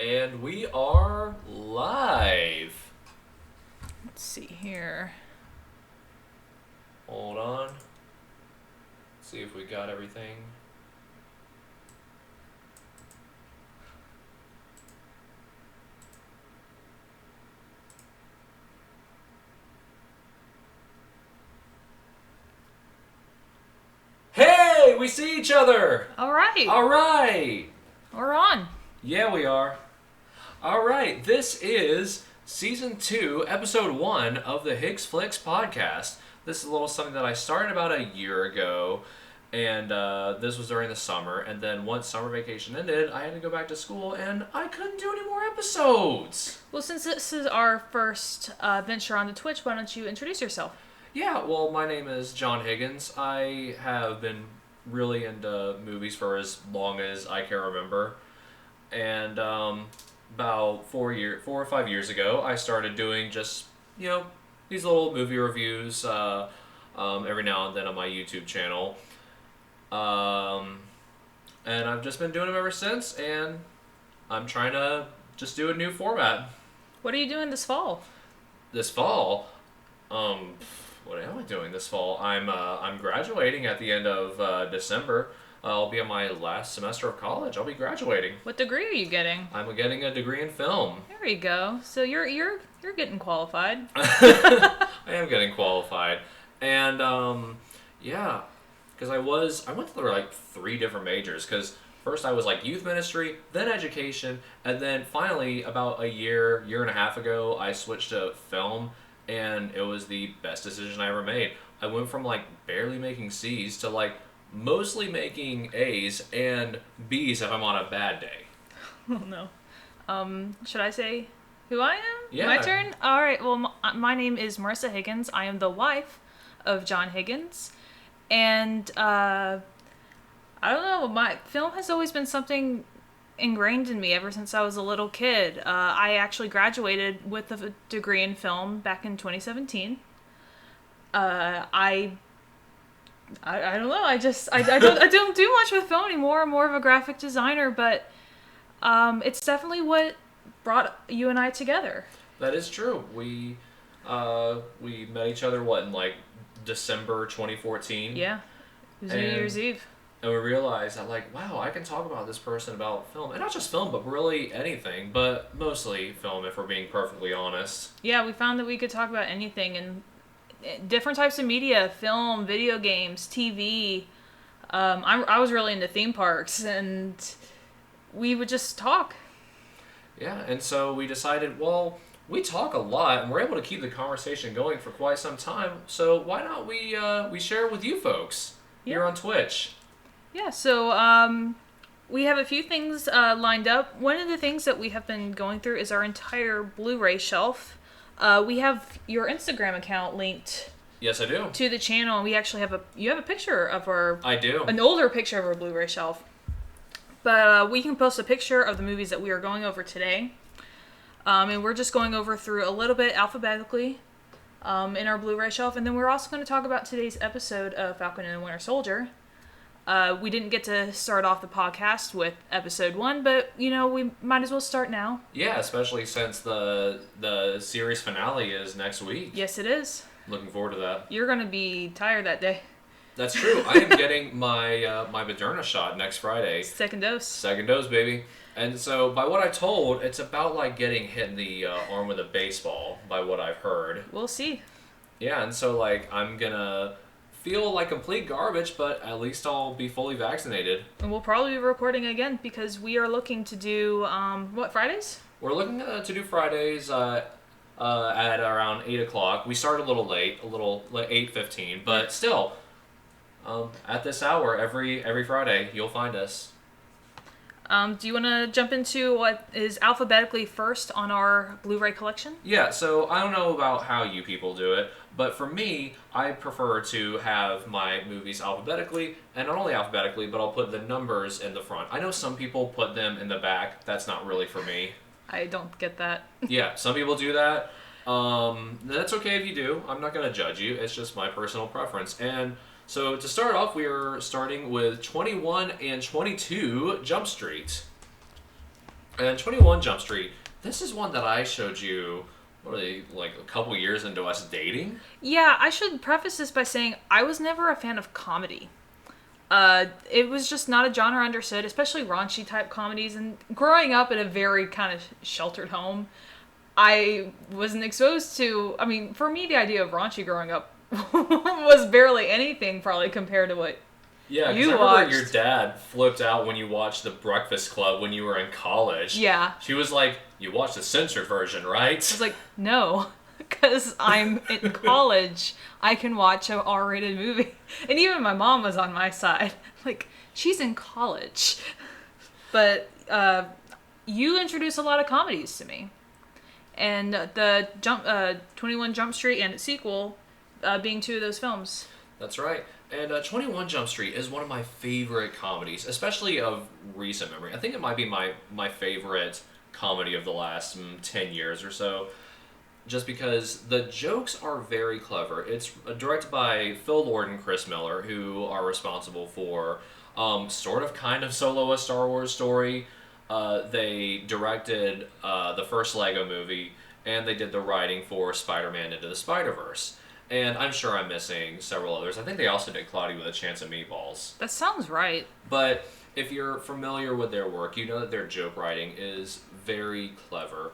And we are live. Let's see here. Hold on. See if we got everything. Hey, we see each other. All right. All right. We're on. Yeah, we are. All right. This is Season 2, Episode 1 of the Higgs Flicks podcast. This is a little something that I started about a year ago, and this was during the summer. And then once summer vacation ended, I had to go back to school, and I couldn't do any more episodes. Well, since this is our first venture onto Twitch, why don't you introduce yourself? Yeah, well, my name is John Higgins. I have been really into movies for as long as I can remember. And about 4 or 5 years ago, I started doing just, these little movie reviews every now and then on my YouTube channel. And I've just been doing them ever since, and I'm trying to just do a new format. What are you doing this fall? This fall? What am I doing this fall? I'm graduating at the end of December. I'll be on my last semester of college. I'll be graduating. What degree are you getting? I'm getting a degree in film. There you go. So you're getting qualified. I am getting qualified, and yeah, because I went through like 3 different majors. Because first I was like youth ministry, then education, and then finally about a year and a half ago I switched to film. And it was the best decision I ever made. I went from like barely making C's to like mostly making A's and B's if I'm on a bad day. Oh no. Should I say who I am? Yeah. My turn? All right. Well, my name is Marissa Higgins. I am the wife of John Higgins. And I don't know, my film has always been something ingrained in me ever since I was a little kid. I actually graduated with a degree in film back in 2017. I don't know. I don't do much with film anymore. I'm more of a graphic designer, but it's definitely what brought you and I together. That is true. We met each other in like December 2014. Yeah, it was New Year's Eve. And we realized that, like, wow, I can talk about this person about film. And not just film, but really anything. But mostly film, if we're being perfectly honest. Yeah, we found that we could talk about anything. And different types of media, film, video games, TV. I was really into theme parks. And we would just talk. Yeah, and so we decided, well, we talk a lot. And we're able to keep the conversation going for quite some time. So why not we share it with you folks here on Twitch. Yeah, so we have a few things lined up. One of the things that we have been going through is our entire Blu-ray shelf. We have your Instagram account linked. Yes, I do. To the channel, and we actually have you have a picture of our. I do. An older picture of our Blu-ray shelf. But we can post a picture of the movies that we are going over today. And we're just going over through a little bit alphabetically in our Blu-ray shelf, and then we're also going to talk about today's episode of Falcon and the Winter Soldier. We didn't get to start off the podcast with episode 1, but, we might as well start now. Yeah, especially since the series finale is next week. Yes, it is. Looking forward to that. You're going to be tired that day. That's true. I am getting my my Moderna shot next Friday. Second dose. Second dose, baby. And so, by what I told, it's about like getting hit in the arm with a baseball, by what I've heard. We'll see. Yeah, and so, like, I'm gonna feel like complete garbage, but at least I'll be fully vaccinated. And we'll probably be recording again because we are looking to do, Fridays? We're looking to do Fridays at around 8 o'clock. We start a little late, 8:15, but still, at this hour, every Friday, you'll find us. Do you want to jump into what is alphabetically first on our Blu-ray collection? Yeah, so I don't know about how you people do it, but for me, I prefer to have my movies alphabetically, and not only alphabetically, but I'll put the numbers in the front. I know some people put them in the back. That's not really for me. I don't get that. Yeah, some people do that. That's okay if you do. I'm not going to judge you. It's just my personal preference. And so to start off, we are starting with 21 and 22 Jump Street. And 21 Jump Street, this is one that I showed you, what are they, like a couple years into us dating? Yeah, I should preface this by saying I was never a fan of comedy. It was just not a genre understood, especially raunchy type comedies. And growing up in a very kind of sheltered home, I wasn't exposed to. I mean, for me, the idea of raunchy growing up was barely anything, probably compared to what Yeah, because you I remember watched. your dad flipped out when you watched The Breakfast Club when you were in college. Yeah, She was like, you watched the censored version, right? I was like, no, because I'm in college. I can watch an R-rated movie, and even my mom was on my side. Like, she's in college, but you introduced a lot of comedies to me. And the 21 Jump Street and its sequel being two of those films. That's right. And 21 Jump Street is one of my favorite comedies, especially of recent memory. I think it might be my favorite comedy of the last 10 years or so, just because the jokes are very clever. It's directed by Phil Lord and Chris Miller, who are responsible for sort of kind of solo a Star Wars story. They directed the first Lego movie, and they did the writing for Spider-Man Into the Spider-Verse. And I'm sure I'm missing several others. I think they also did Cloudy with a Chance of Meatballs. That sounds right. But if you're familiar with their work, you know that their joke writing is very clever.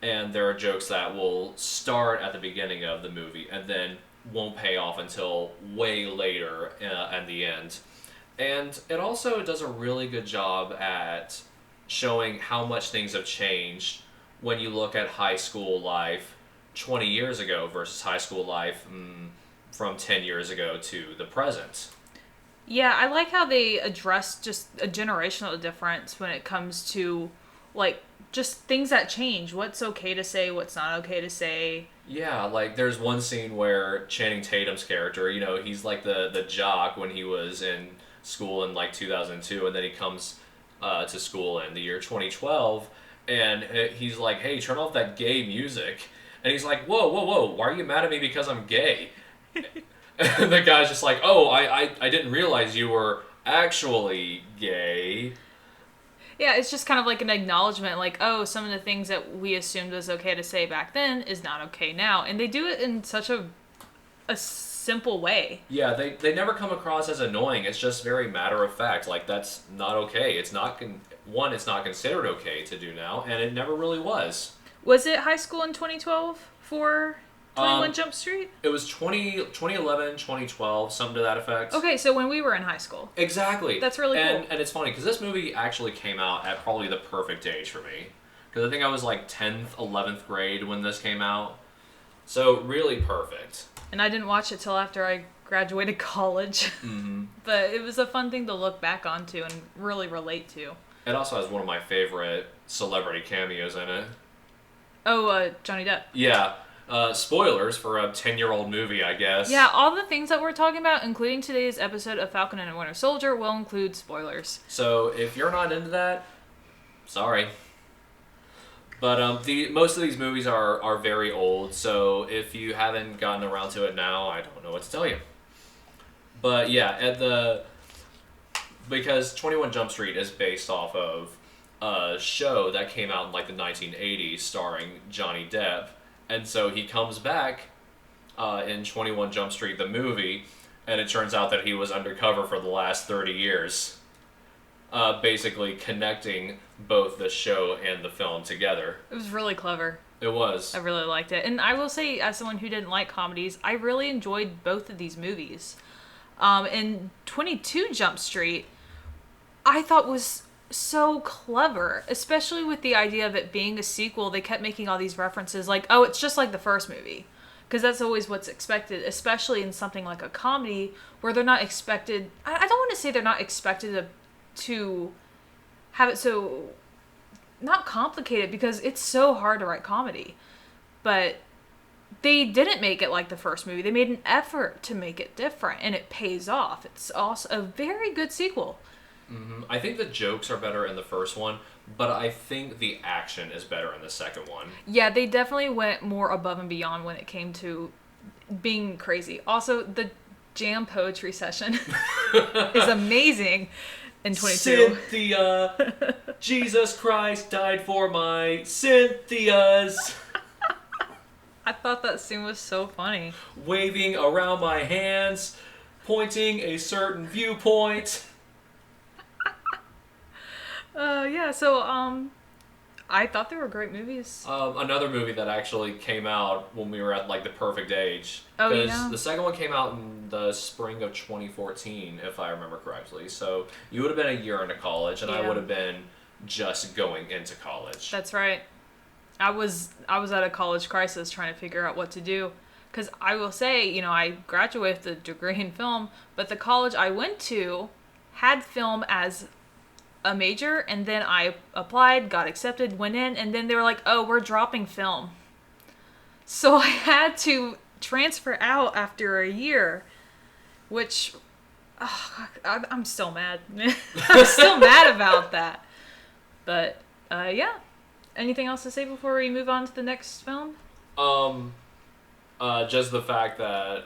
And there are jokes that will start at the beginning of the movie and then won't pay off until way later at the end. And it also does a really good job at showing how much things have changed when you look at high school life 20 years ago versus high school life from 10 years ago to the present. Yeah, I like how they address just a generational difference when it comes to, like, just things that change. What's okay to say, what's not okay to say. Yeah, like there's one scene where Channing Tatum's character, he's like the jock when he was in school in like 2002, and then he comes to school in the year 2012, and he's like, hey, turn off that gay music. And he's like, whoa, why are you mad at me because I'm gay? And the guy's just like, oh, I didn't realize you were actually gay. Yeah, it's just kind of like an acknowledgement, like, oh, some of the things that we assumed was okay to say back then is not okay now. And they do it in such a simple way. Yeah, they never come across as annoying. It's just very matter of fact. Like, that's not okay. It's not, it's not considered okay to do now, and it never really was. Was it high school in 2012 for 21 Jump Street? It was 2011, 2012, something to that effect. Okay, so when we were in high school. Exactly. That's really cool. And it's funny, because this movie actually came out at probably the perfect age for me. Because I think I was like 10th, 11th grade when this came out. So, really perfect. And I didn't watch it till after I graduated college. Mm-hmm. But it was a fun thing to look back onto and really relate to. It also has one of my favorite celebrity cameos in it. Oh, Johnny Depp. Yeah. Spoilers for a 10-year-old movie, I guess. Yeah, all the things that we're talking about, including today's episode of Falcon and the Winter Soldier, will include spoilers. So if you're not into that, sorry. But most of these movies are very old, so if you haven't gotten around to it now, I don't know what to tell you. But yeah, because 21 Jump Street is based off of a show that came out in like the 1980s starring Johnny Depp. And so he comes back in 21 Jump Street, the movie, and it turns out that he was undercover for the last 30 years. Basically connecting both the show and the film together. It was really clever. It was. I really liked it. And I will say, as someone who didn't like comedies, I really enjoyed both of these movies. And 22 Jump Street, I thought was so clever, especially with the idea of it being a sequel. They kept making all these references like, oh, it's just like the first movie, because that's always what's expected, especially in something like a comedy where they're not expected. I don't want to say they're not expected to have it so not complicated, because it's so hard to write comedy, but they didn't make it like the first movie. They made an effort to make it different, and it pays off. It's also a very good sequel. Mm-hmm. I think the jokes are better in the first one, but I think the action is better in the second one. Yeah, they definitely went more above and beyond when it came to being crazy. Also, the jam poetry session is amazing. in 22. Cynthia, Jesus Christ died for my Cynthias. I thought that scene was so funny. Waving around my hands, pointing a certain viewpoint. I thought they were great movies. Another movie that actually came out when we were at like the perfect age. Oh, Because yeah? the second one came out in the spring of 2014, if I remember correctly. So you would have been a year into college, and I Yeah. would have been just going into college. That's right. I was at a college crisis trying to figure out what to do. Because I will say, I graduated with a degree in film, but the college I went to had film as a major, and then I applied, got accepted, went in, and then they were like, oh, we're dropping film. So I had to transfer out after a year, which I'm still mad. I'm still mad about that. But, yeah. Anything else to say before we move on to the next film? Just the fact that,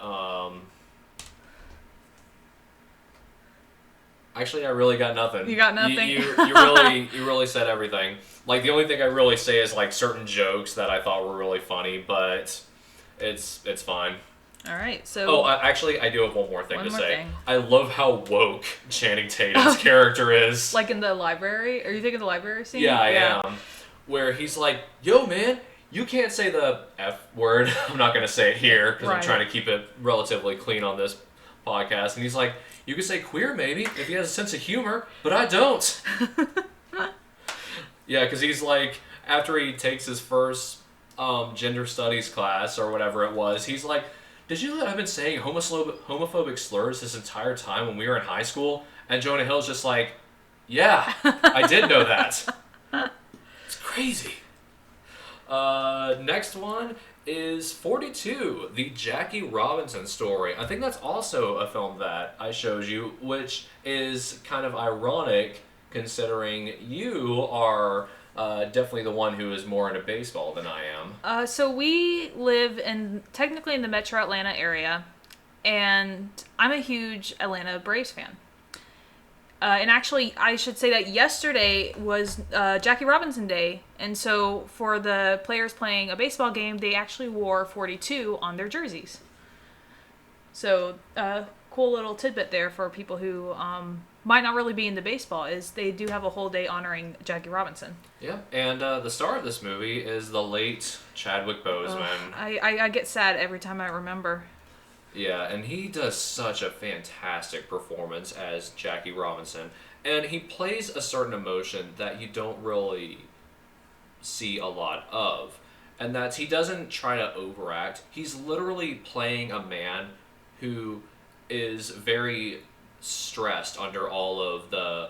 actually, I really got nothing. You got nothing? You really said everything. Like, the only thing I really say is, like, certain jokes that I thought were really funny, but it's fine. All right, so... Oh, actually, I do have one more thing One to more say. thing. I love how woke Channing Tatum's character is. Like in the library? Are you thinking the library scene? Yeah, I am. Where he's like, yo, man, you can't say the F word. I'm not going to say it here, because I'm Right. trying to keep it relatively clean on this podcast. And he's like, you could say queer, maybe, if he has a sense of humor, but I don't. Yeah, because he's like, after he takes his first gender studies class, or whatever it was, he's like, did you know that I've been saying homophobic slurs this entire time when we were in high school? And Jonah Hill's just like, yeah, I did know that. It's crazy. Next one is 42, the Jackie Robinson story. I think that's also a film that I showed you, which is kind of ironic considering you are definitely the one who is more into baseball than I am. So we live technically in the Metro Atlanta area, and I'm a huge Atlanta Braves fan. And actually, I should say that yesterday was Jackie Robinson Day, and so for the players playing a baseball game, they actually wore 42 on their jerseys. So, cool little tidbit there for people who might not really be into baseball, is they do have a whole day honoring Jackie Robinson. Yeah, and the star of this movie is the late Chadwick Boseman. I get sad every time I remember. Yeah, and he does such a fantastic performance as Jackie Robinson. And he plays a certain emotion that you don't really see a lot of. And that's, he doesn't try to overact. He's literally playing a man who is very stressed under all of the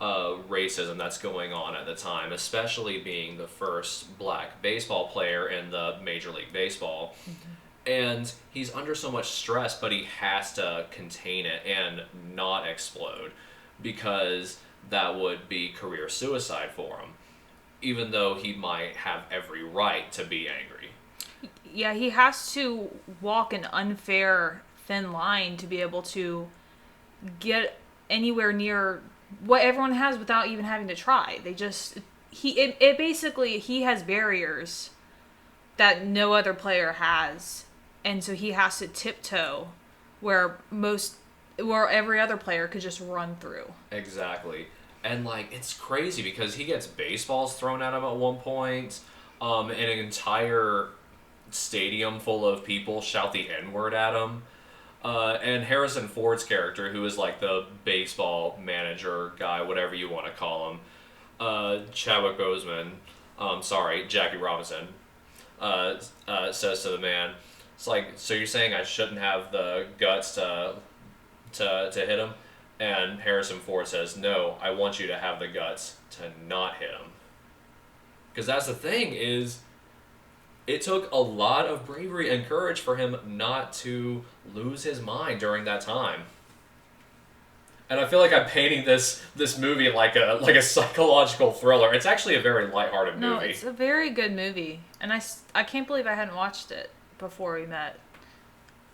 racism that's going on at the time, especially being the first black baseball player in the Major League Baseball. Mm-hmm. And he's under so much stress, but he has to contain it and not explode, because that would be career suicide for him, even though he might have every right to be angry. Yeah, he has to walk an unfair thin line to be able to get anywhere near what everyone has without even having to try. They just... basically, he has barriers that no other player has. And so he has to tiptoe where every other player could just run through. Exactly. And, like, it's crazy because he gets baseballs thrown at him at one point. And an entire stadium full of people shout the N-word at him. And Harrison Ford's character, who is, like, the baseball manager guy, whatever you want to call him, Chadwick Boseman, Jackie Robinson, says to the man, it's like, so you're saying I shouldn't have the guts to hit him? And Harrison Ford says, no, I want you to have the guts to not hit him. Because that's the thing, is it took a lot of bravery and courage for him not to lose his mind during that time. And I feel like I'm painting this movie like a psychological thriller. It's actually a very lighthearted movie. No, it's a very good movie. And I can't believe I hadn't watched it before we met.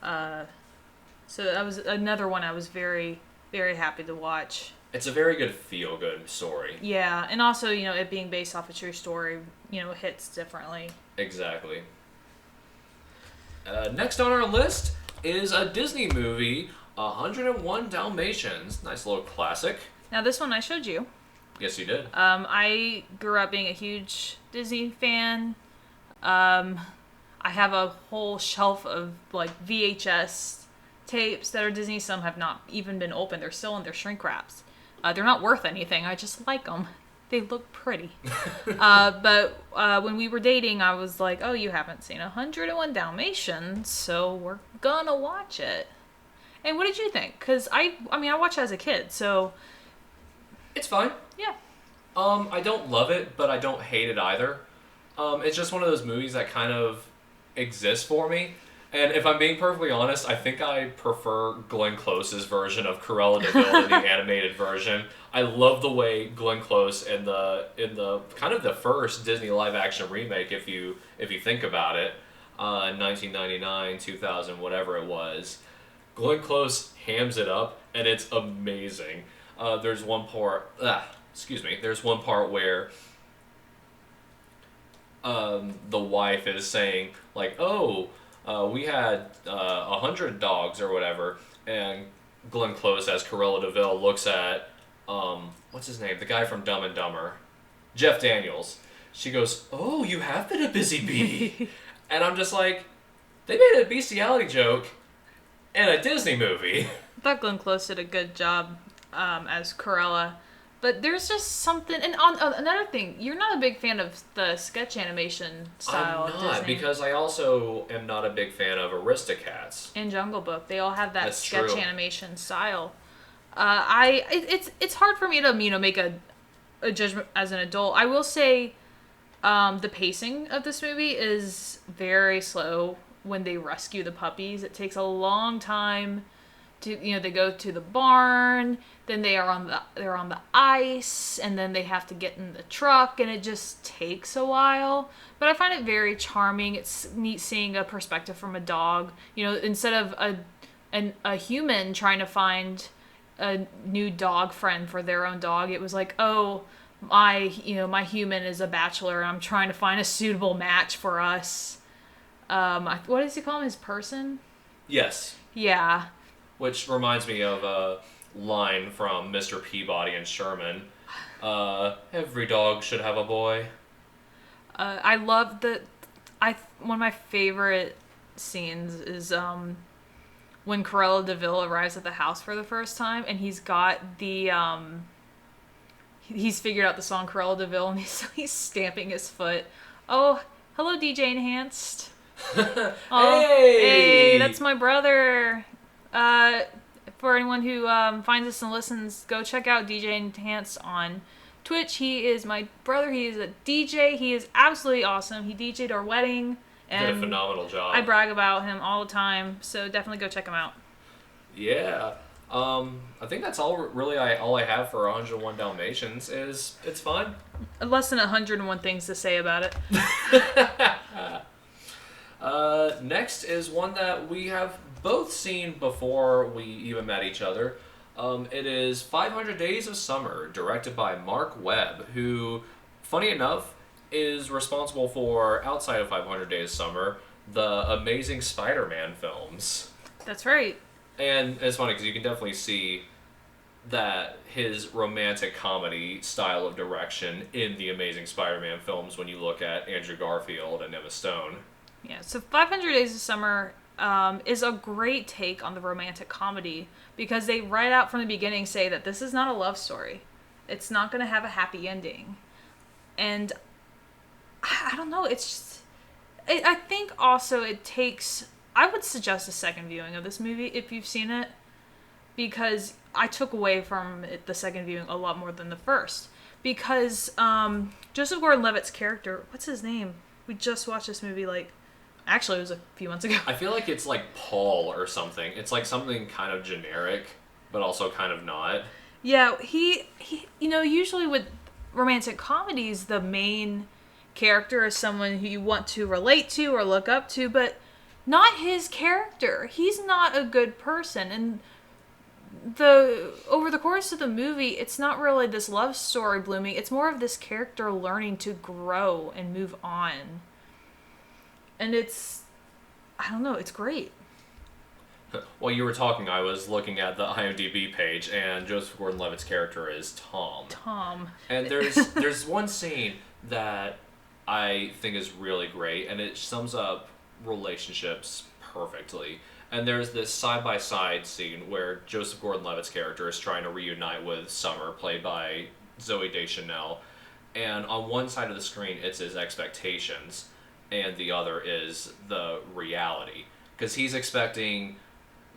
So that was another one I was very, very happy to watch. It's a very good feel-good story. Yeah, and also, it being based off a true story, hits differently. Exactly. Next on our list is a Disney movie, 101 Dalmatians. Nice little classic. Now, this one I showed you. Yes, you did. I grew up being a huge Disney fan. I have a whole shelf of, VHS tapes that are Disney. Some have not even been opened. They're still in their shrink wraps. They're not worth anything. I just like them. They look pretty. But when we were dating, I was like, oh, you haven't seen 101 Dalmatians, so we're gonna watch it. And what did you think? Because I watched it as a kid, so... It's fine. Yeah. I don't love it, but I don't hate it either. It's just one of those movies that kind of exists for me. And if I'm being perfectly honest, I think I prefer Glenn Close's version of Cruella de Vil in the animated version. I love the way Glenn Close in the kind of the first Disney live action remake, if you think about it, 1999, 2000, whatever it was. Glenn Close hams it up, and it's amazing. There's one part. There's one part where the wife is saying we had 100 dogs or whatever, and Glenn Close as Cruella de Vil looks at what's his name, the guy from Dumb and Dumber, Jeff Daniels. She goes, "Oh, you have been a busy bee," and I'm just like, they made a bestiality joke in a Disney movie. I thought Glenn Close did a good job as Cruella. But there's just something... And another thing, you're not a big fan of the sketch animation style of Disney. I'm not, because I also am not a big fan of Aristocats. And Jungle Book. They all have that That's sketch true. Animation style. It's hard for me to, make a judgment as an adult. I will say the pacing of this movie is very slow when they rescue the puppies. It takes a long time to, they go to the barn, then they're on the ice, and then they have to get in the truck, and it just takes a while. But I find it very charming. It's neat seeing a perspective from a dog. Instead of a human trying to find a new dog friend for their own dog, it was like, oh, my human is a bachelor, and I'm trying to find a suitable match for us. What does he call him? His person? Yes. Yeah. Which reminds me of a line from Mr. Peabody and Sherman. Every dog should have a boy. I love one of my favorite scenes is when Cruella de Vil arrives at the house for the first time, and he's got the he's figured out the song Cruella de Vil, and he's stamping his foot. Oh, hello, DJ Enhanced. Oh, hey, that's my brother. For anyone who finds us and listens, go check out DJ Enhanced on Twitch. He is my brother. He is a DJ. He is absolutely awesome. He DJ'd our wedding. And did a phenomenal job. I brag about him all the time, so definitely go check him out. Yeah. I think that's all I have for 101 Dalmatians. It's fun. Less than 101 things to say about it. Next is one that we have both seen before we even met each other. It is 500 Days of Summer, directed by Mark Webb, who, funny enough, is responsible for, outside of 500 Days of Summer, the Amazing Spider-Man films. That's right. And it's funny because you can definitely see that his romantic comedy style of direction in the Amazing Spider-Man films when you look at Andrew Garfield and Emma Stone. Yeah, so 500 Days of Summer is a great take on the romantic comedy because they right out from the beginning say that this is not a love story. It's not going to have a happy ending. And I don't know, it's just... I think also it takes... I would suggest a second viewing of this movie if you've seen it, because I took away from it the second viewing a lot more than the first. Because Joseph Gordon-Levitt's character, what's his name? We just watched this movie actually it was a few months ago. I feel like it's like Paul or something. It's like something kind of generic, but also kind of not. Yeah, he usually with romantic comedies, the main character is someone who you want to relate to or look up to, but not his character. He's not a good person, and the over the course of the movie, it's not really this love story blooming. It's more of this character learning to grow and move on. And I don't know, it's great. While you were talking, I was looking at the IMDb page, and Joseph Gordon-Levitt's character is Tom. Tom. And there's one scene that I think is really great, and it sums up relationships perfectly. And there's this side-by-side scene where Joseph Gordon-Levitt's character is trying to reunite with Summer, played by Zooey Deschanel. And on one side of the screen, it's his expectations, and the other is the reality. Because he's expecting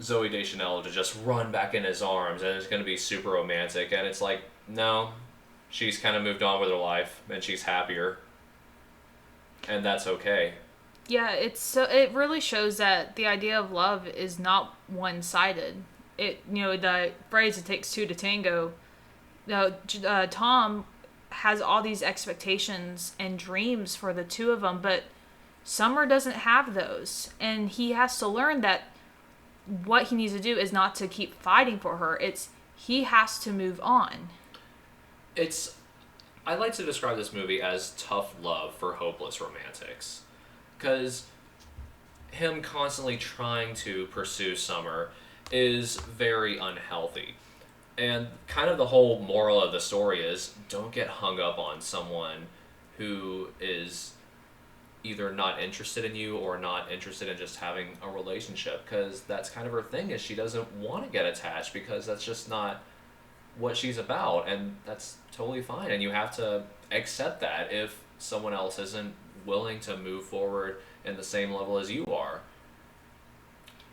Zooey Deschanel to just run back in his arms, and it's going to be super romantic. And it's like, no, she's kind of moved on with her life, and she's happier. And that's okay. Yeah, it really shows that the idea of love is not one-sided. The phrase "it takes two to tango." Tom has all these expectations and dreams for the two of them, but Summer doesn't have those, and he has to learn that what he needs to do is not to keep fighting for her. He has to move on. I like to describe this movie as tough love for hopeless romantics. Because him constantly trying to pursue Summer is very unhealthy. And kind of the whole moral of the story is, don't get hung up on someone who is either not interested in you or not interested in just having a relationship. Because that's kind of her thing, is she doesn't want to get attached because that's just not what she's about. And that's totally fine. And you have to accept that if someone else isn't willing to move forward in the same level as you are.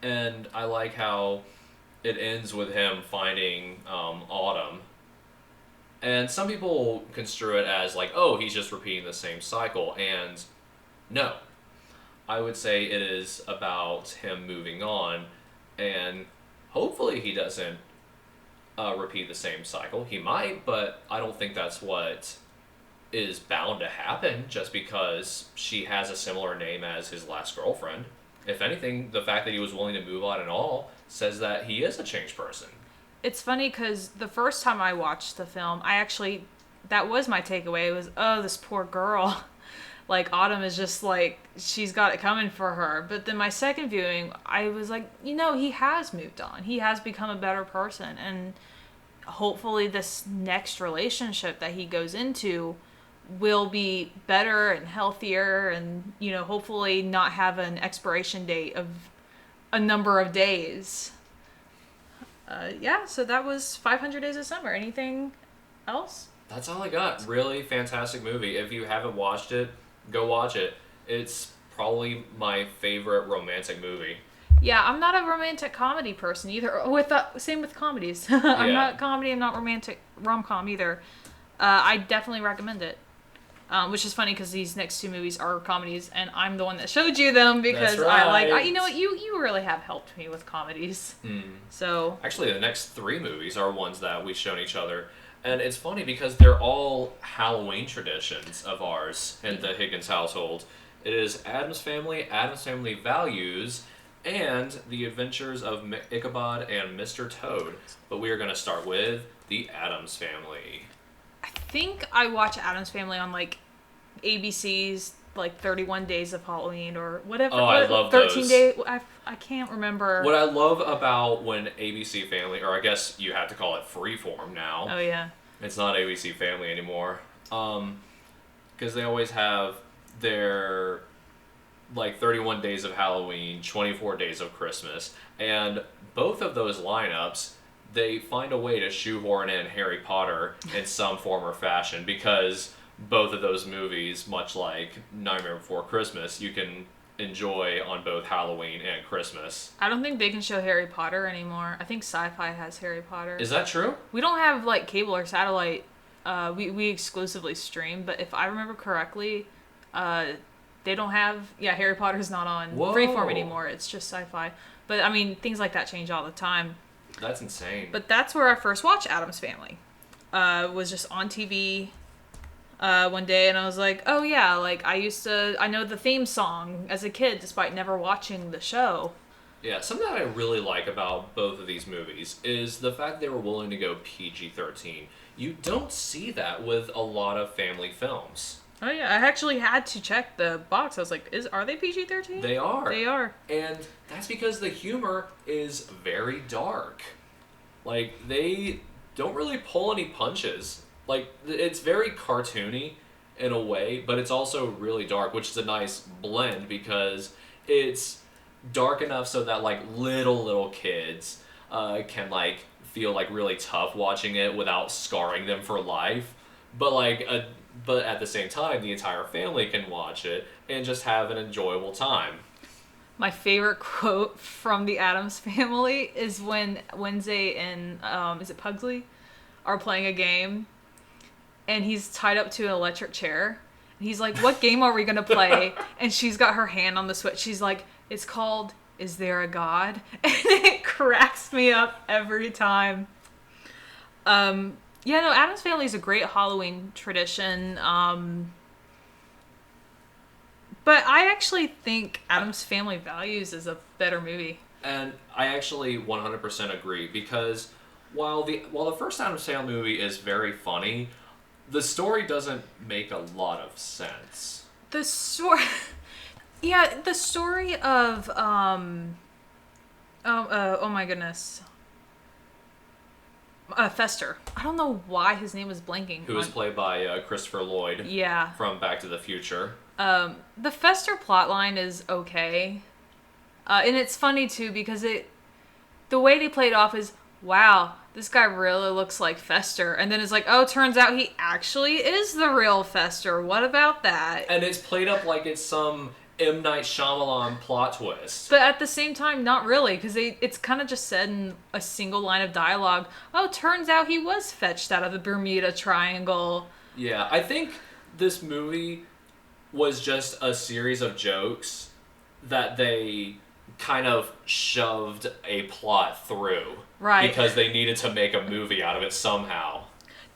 And I like how it ends with him finding Autumn. And some people construe it as like, oh, he's just repeating the same cycle. And no. I would say it is about him moving on. And hopefully he doesn't repeat the same cycle. He might, but I don't think that's what is bound to happen just because she has a similar name as his last girlfriend. If anything, the fact that he was willing to move on and all says that he is a changed person. It's funny because the first time I watched the film, that was my takeaway. It was, oh, this poor girl. Like, Autumn is just like, she's got it coming for her. But then my second viewing, I was like, he has moved on. He has become a better person. And hopefully this next relationship that he goes into will be better and healthier and, hopefully not have an expiration date of a number of days. So that was 500 Days of Summer. Anything else? That's all I got. Really fantastic movie. If you haven't watched it, go watch it. It's probably my favorite romantic movie. Yeah, I'm not a romantic comedy person either. Same with comedies. I'm not comedy, I'm not romantic rom-com either. I definitely recommend it. Which is funny because these next two movies are comedies, and I'm the one that showed you them because That's right. you know what, you really have helped me with comedies. So actually, the next three movies are ones that we've shown each other, and it's funny because they're all Halloween traditions of ours in the Higgins household. It is Addams Family, Addams Family Values, and The Adventures of Ichabod and Mr. Toad. But we are going to start with the Addams Family. I think I watch Addams Family on ABC's 31 Days of Halloween or whatever. Oh, I love 13 those. Days. I can't remember. What I love about when ABC Family, or I guess you have to call it Freeform now. Oh yeah. It's not ABC Family anymore. Because they always have their 31 Days of Halloween, 24 Days of Christmas, and both of those lineups, they find a way to shoehorn in Harry Potter in some form or fashion, because both of those movies, much like Nightmare Before Christmas, you can enjoy on both Halloween and Christmas. I don't think they can show Harry Potter anymore. I think Sci-Fi has Harry Potter. Is that true? We don't have cable or satellite. We exclusively stream, but if I remember correctly, they don't have... Yeah, Harry Potter's not on Freeform anymore. It's just Sci-Fi. But, I mean, things like that change all the time. That's insane. But that's where I first watched Addams Family. Was just on TV one day, and I was like, oh yeah, I know the theme song as a kid despite never watching the show. Yeah, something that I really like about both of these movies is the fact they were willing to go PG-13. You don't see that with a lot of family films. Oh yeah, I actually had to check the box. I was like, are they PG-13? They are. They are. And that's because the humor is very dark. Like, they don't really pull any punches. Like, it's very cartoony in a way, but it's also really dark, which is a nice blend because it's dark enough so that, like, little kids can, like, feel, like, really tough watching it without scarring them for life. But, but at the same time, the entire family can watch it and just have an enjoyable time. My favorite quote from the Addams Family is when Wednesday and is it Pugsley are playing a game, and he's tied up to an electric chair. And he's like, "What game are we gonna play?" And she's got her hand on the switch. She's like, "It's called Is There a God?" And it cracks me up every time. Yeah, no, Addams Family is a great Halloween tradition. But I actually think Addams Family Values is a better movie. And I actually 100% agree because while the first Addams Family movie is very funny, the story doesn't make a lot of sense. The story, yeah, the story of oh my goodness, Fester. I don't know why his name is blanking. Who is played by Christopher Lloyd. Yeah. From Back to the Future. The Fester plotline is okay. And it's funny too because the way they played off is, wow, this guy really looks like Fester. And then it's like, oh, turns out he actually is the real Fester. What about that? And it's played up like it's some M. Night Shyamalan plot twist. But at the same time, not really, because it's kind of just said in a single line of dialogue, oh, turns out he was fetched out of the Bermuda Triangle. Yeah, I think this movie was just a series of jokes that they kind of shoved a plot through. Right. Because they needed to make a movie out of it somehow.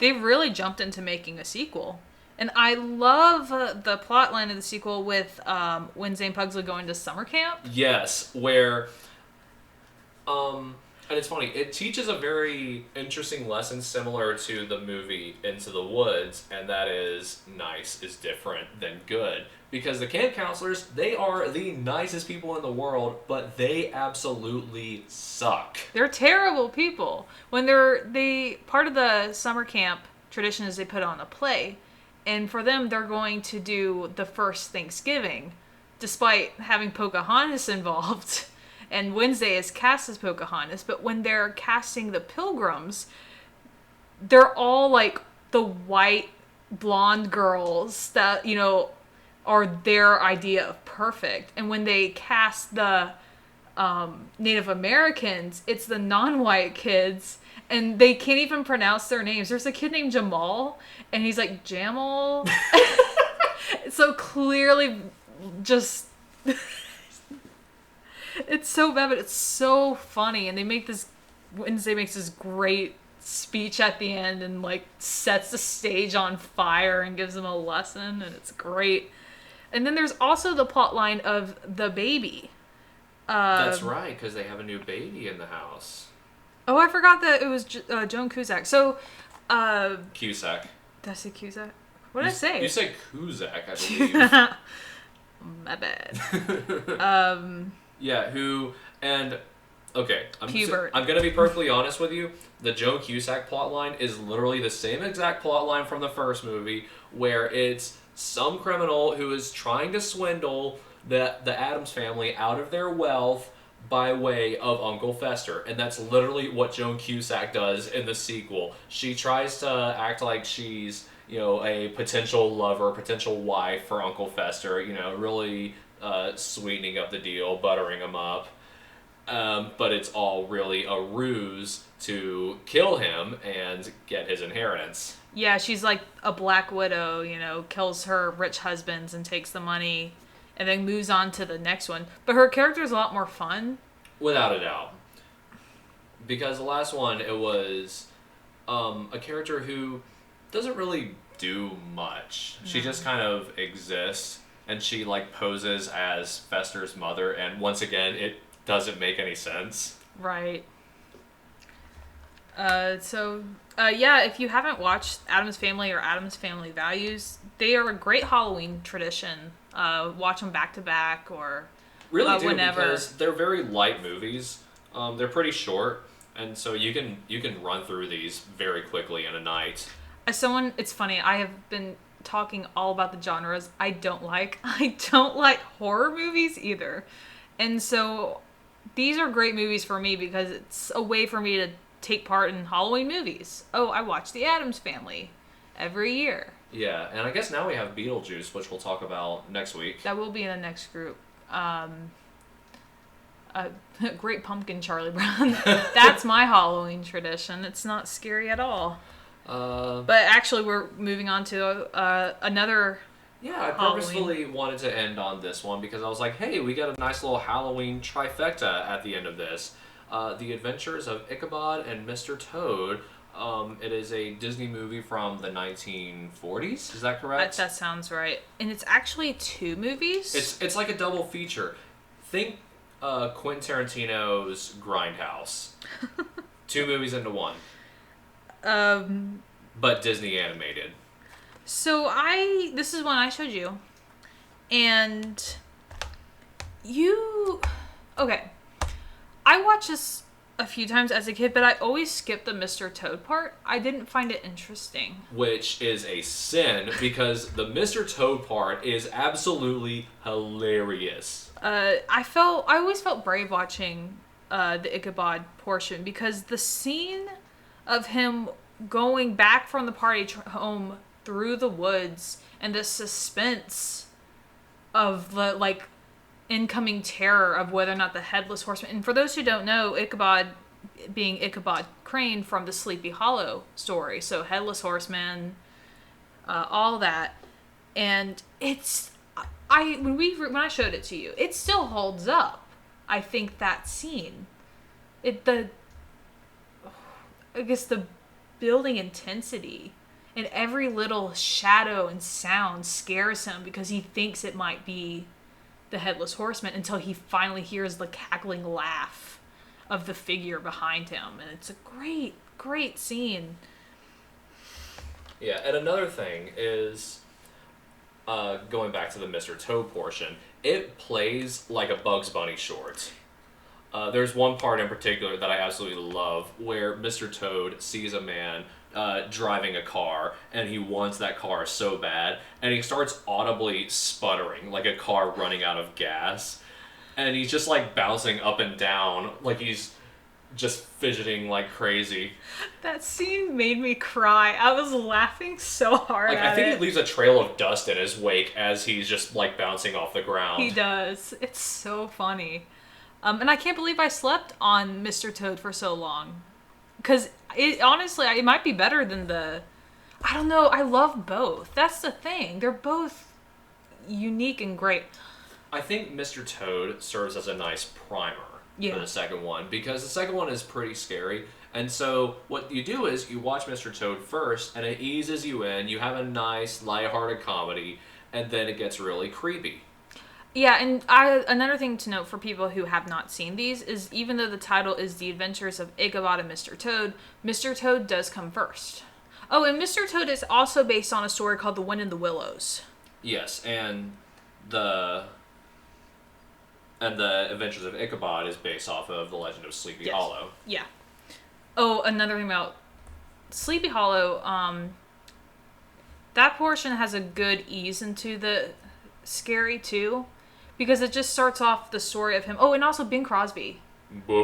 They really jumped into making a sequel. And I love the plot line of the sequel with Wednesday and Pugsley going to summer camp. Yes, where... and it's funny, it teaches a very interesting lesson similar to the movie Into the Woods, and that is nice is different than good. Because the camp counselors, they are the nicest people in the world, but they absolutely suck. They're terrible people. When they part of the summer camp tradition is they put on a play, and for them they're going to do the first Thanksgiving, despite having Pocahontas involved. And Wednesday is cast as Pocahontas, but when they're casting the Pilgrims, they're all like the white blonde girls that, you know, are their idea of perfect. And when they cast the Native Americans, it's the non-white kids, and they can't even pronounce their names. There's a kid named Jamal, and he's like, Jamal? So clearly just... It's so bad, but it's so funny. And Wednesday makes this great speech at the end and like sets the stage on fire and gives them a lesson, and it's great. And then there's also the plot line of the baby. That's right, because they have a new baby in the house. Oh, I forgot that it was Joan Cusack. So, Cusack. Did I say Cusack? What did I say? You said Cusack, I believe. My bad. Yeah, okay, I'm going to be perfectly honest with you. The Joan Cusack plotline is literally the same exact plotline from the first movie, where it's some criminal who is trying to swindle the Addams family out of their wealth by way of Uncle Fester. And that's literally what Joan Cusack does in the sequel. She tries to act like she's, you know, a potential lover, potential wife for Uncle Fester, you know, really... sweetening up the deal, buttering him up. But it's all really a ruse to kill him and get his inheritance. Yeah, she's like a black widow, you know, kills her rich husbands and takes the money and then moves on to the next one. But her character is a lot more fun. Without a doubt. Because the last one, it was a character who doesn't really do much. No. She just kind of exists. And she, like, poses as Fester's mother, and once again, it doesn't make any sense. Right. Yeah, if you haven't watched Addams Family or Addams Family Values, they are a great Halloween tradition. Watch them back to back or Really do, whenever. because they're very light movies. They're pretty short, and so you can run through these very quickly in a night. As someone, it's funny, I have been talking all about the genres I don't like. I don't like horror movies either. And so these are great movies for me because it's a way for me to take part in Halloween movies. Oh, I watch The Addams Family every year. Yeah, and I guess now we have Beetlejuice, which we'll talk about next week. That will be in the next group. Great Pumpkin, Charlie Brown. That's my Halloween tradition. It's not scary at all. But actually, we're moving on to another. Yeah, I purposefully wanted to end on this one because I was like, hey, we got a nice little Halloween trifecta at the end of this. The Adventures of Ichabod and Mr. Toad. It is a Disney movie from the 1940s. Is that correct? That sounds right. And it's actually 2 movies. It's like a double feature. Think Quentin Tarantino's Grindhouse. 2 movies into one. But Disney animated. So this is one I showed you. And okay. I watched this a few times as a kid, but I always skipped the Mr. Toad part. I didn't find it interesting. Which is a sin because the Mr. Toad part is absolutely hilarious. I always felt brave watching the Ichabod portion because the scene of him going back from the party home through the woods and the suspense of the incoming terror of whether or not the headless horseman, and for those who don't know, Ichabod being Ichabod Crane from the Sleepy Hollow story, so headless horseman, all that, and when I showed it to you, it still holds up. I think that scene, the building intensity and every little shadow and sound scares him because he thinks it might be the headless horseman until he finally hears the cackling laugh of the figure behind him, and it's a great scene. Yeah, and another thing is going back to the Mr. Toad portion, it plays like a Bugs Bunny short. There's one part in particular that I absolutely love where Mr. Toad sees a man driving a car, and he wants that car so bad, and he starts audibly sputtering like a car running out of gas, and he's just bouncing up and down like he's just fidgeting like crazy. That scene made me cry. I was laughing so hard at it. I think he leaves a trail of dust in his wake as he's just bouncing off the ground. He does. It's so funny. And I can't believe I slept on Mr. Toad for so long. Because honestly, it might be better than I don't know, I love both. That's the thing. They're both unique and great. I think Mr. Toad serves as a nice primer for the second one, because the second one is pretty scary. And so what you do is you watch Mr. Toad first, and it eases you in. You have a nice, lighthearted comedy, and then it gets really creepy. Yeah, and another thing to note for people who have not seen these is even though the title is The Adventures of Ichabod and Mr. Toad does come first. Oh, and Mr. Toad is also based on a story called The Wind in the Willows. Yes, and the Adventures of Ichabod is based off of The Legend of Sleepy Hollow. Yeah. Oh, another thing about Sleepy Hollow, that portion has a good ease into the scary too. Because it just starts off the story of him. Oh, and also Bing Crosby. Boom.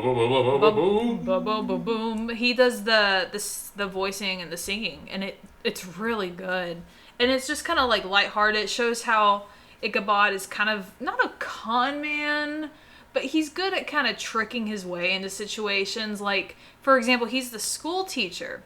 He does the voicing and the singing, and it's really good. And it's just kind of lighthearted. It shows how Ichabod is kind of not a con man, but he's good at kind of tricking his way into situations. Like, for example, he's the school teacher.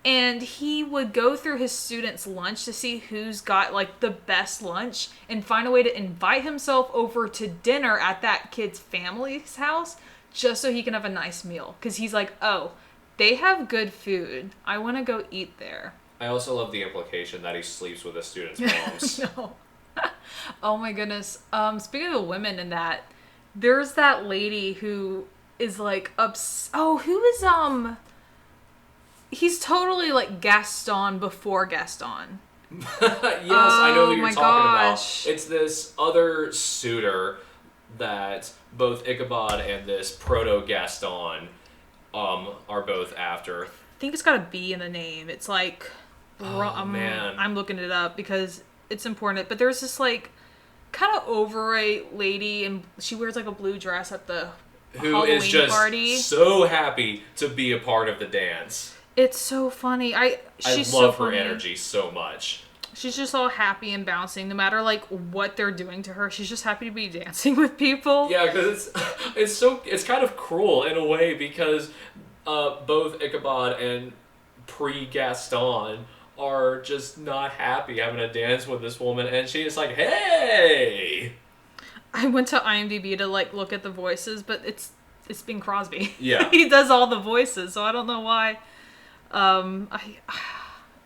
And he would go through his students' lunch to see who's got the best lunch and find a way to invite himself over to dinner at that kid's family's house just so he can have a nice meal. Because he's like, oh, they have good food. I want to go eat there. I also love the implication that he sleeps with the students' moms. No. Oh my goodness. Speaking of the women in that, There's that lady who is like who is he's totally like Gaston before Gaston. Yes, I know who you're my talking gosh. about. It's this other suitor that both Ichabod and this proto Gaston are both after. I think it's got a B in the name. It's like Man. I'm looking it up because it's important. But there's this like kind of overweight lady and she wears like a blue dress at the Who Halloween is just party. so happy to be a part of the dance. It's so funny. She's I love so her funny. energy so much. She's just all happy and bouncing, no matter like what they're doing to her. She's just happy to be dancing with people. Yeah, because it's kind of cruel in a way because both Ichabod and pre-Gaston are just not happy having to dance with this woman, and she's like, "Hey!" I went to IMDb to like look at the voices, but it's Bing Crosby. Yeah. He does all the voices, so I don't know why.